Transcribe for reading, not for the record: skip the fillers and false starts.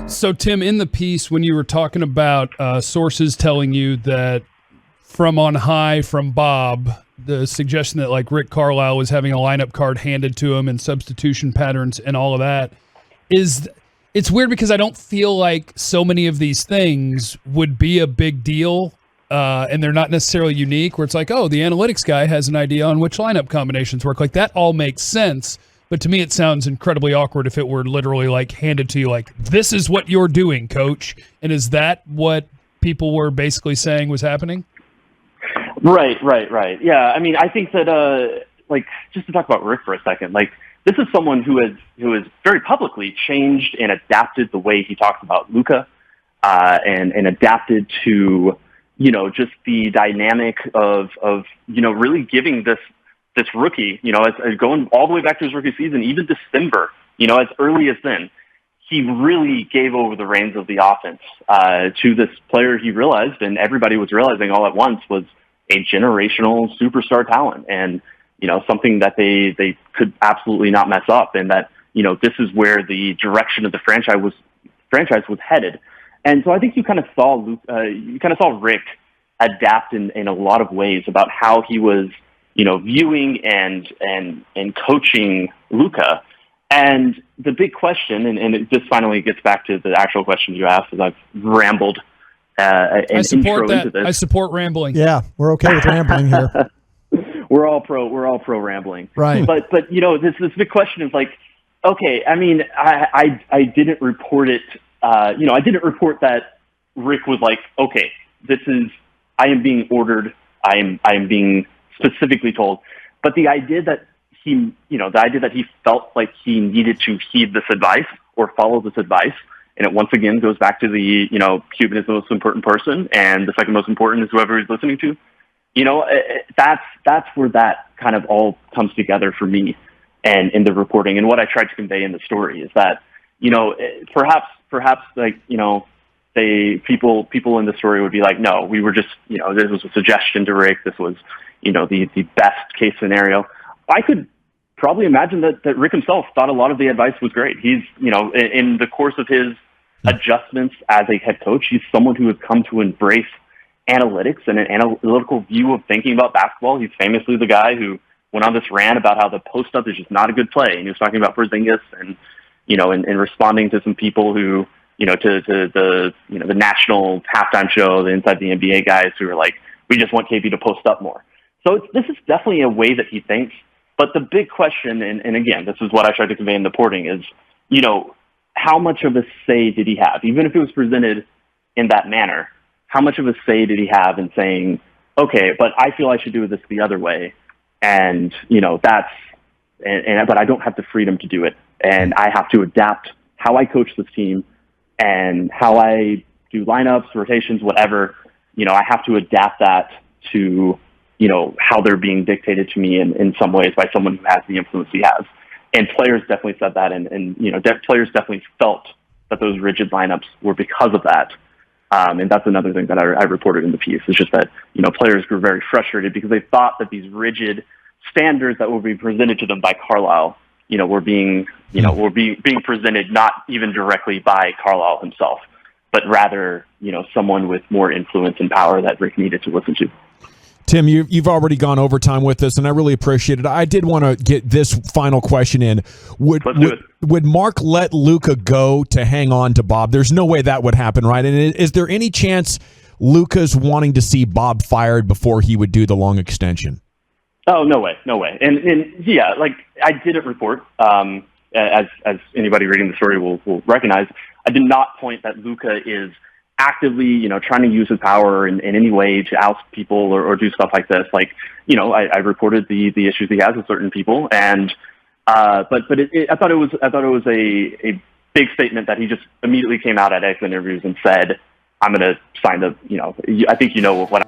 So, Tim, in the piece, when you were talking about sources telling you that from on high from Bob, the suggestion that like Rick Carlisle was having a lineup card handed to him and substitution patterns and all of that it's weird because I don't feel like so many of these things would be a big deal and they're not necessarily unique where it's like, oh, the analytics guy has an idea on which lineup combinations work. Like that all makes sense. But to me, it sounds incredibly awkward if it were literally like handed to you like, this is what you're doing, coach. And is that what people were basically saying was happening? Right. Yeah, I mean, I think that, like, just to talk about Rick for a second, like, this is someone who has very publicly changed and adapted the way he talks about Luka, and adapted to, you know, just the dynamic of you know, really giving this rookie, you know, as going all the way back to his rookie season, even December, you know, as early as then, he really gave over the reins of the offense to this player he realized, and everybody was realizing all at once, was a generational superstar talent, and you know, something that they could absolutely not mess up, and that, you know, this is where the direction of the franchise was headed. And so I think you kind of saw Rick adapt in a lot of ways about how he was, you know, viewing and coaching Luka. And the big question, and this finally gets back to the actual question you asked, as I've rambled I support that. Into this. I support rambling. Yeah, we're okay with rambling here. We're all pro rambling. Right. But you know, this big question is like, okay, I mean, I didn't report it. You know, I didn't report that Rick was like, okay, I am being ordered. I am being specifically told. But the idea that he felt like he needed to heed this advice or follow this advice, and it once again goes back to the, you know, Cuban is the most important person, and the second most important is whoever he's listening to. You know, that's where that kind of all comes together for me, and in the reporting, and what I tried to convey in the story is that, you know, perhaps like, you know, people in the story would be like, no, we were just, you know, this was a suggestion to Rick. This was, you know, the best case scenario. I could probably imagine that Rick himself thought a lot of the advice was great. He's, you know, in the course of his adjustments as a head coach, he's someone who has come to embrace analytics and an analytical view of thinking about basketball. He's famously the guy who went on this rant about how the post-up is just not a good play. And he was talking about Porzingis and, you know, and responding to some people who, you know, to the, you know, the national halftime show, the Inside the NBA guys who are like, we just want KP to post up more. So this is definitely a way that he thinks. But the big question, and again, this is what I tried to convey in the reporting, is, you know, how much of a say did he have? Even if it was presented in that manner, how much of a say did he have in saying, okay, but I feel I should do this the other way, and, you know, but I don't have the freedom to do it, and I have to adapt how I coach this team and how I do lineups, rotations, whatever. You know, I have to adapt that to, you know, how they're being dictated to me in some ways by someone who has the influence he has. And players definitely said that, and you know, players definitely felt that those rigid lineups were because of that. And that's another thing that I reported in the piece. It's just that, you know, players grew very frustrated because they thought that these rigid standards that would be presented to them by Carlisle, you know, were being presented not even directly by Carlisle himself, but rather, you know, someone with more influence and power that Rick needed to listen to. Tim, you've already gone overtime with us, and I really appreciate it. I did want to get this final question in. Would Mark let Luka go to hang on to Bob? There's no way that would happen, right? And is there any chance Luka's wanting to see Bob fired before he would do the long extension? Oh, no way. And yeah, like, I didn't report, as anybody reading the story will recognize, I did not point that Luka is actively, you know, trying to use his power in any way to oust people or do stuff like this. Like, you know, I reported the issues he has with certain people, and I thought it was a big statement that he just immediately came out at exit interviews and said, I'm going to sign the, you know, I think you know what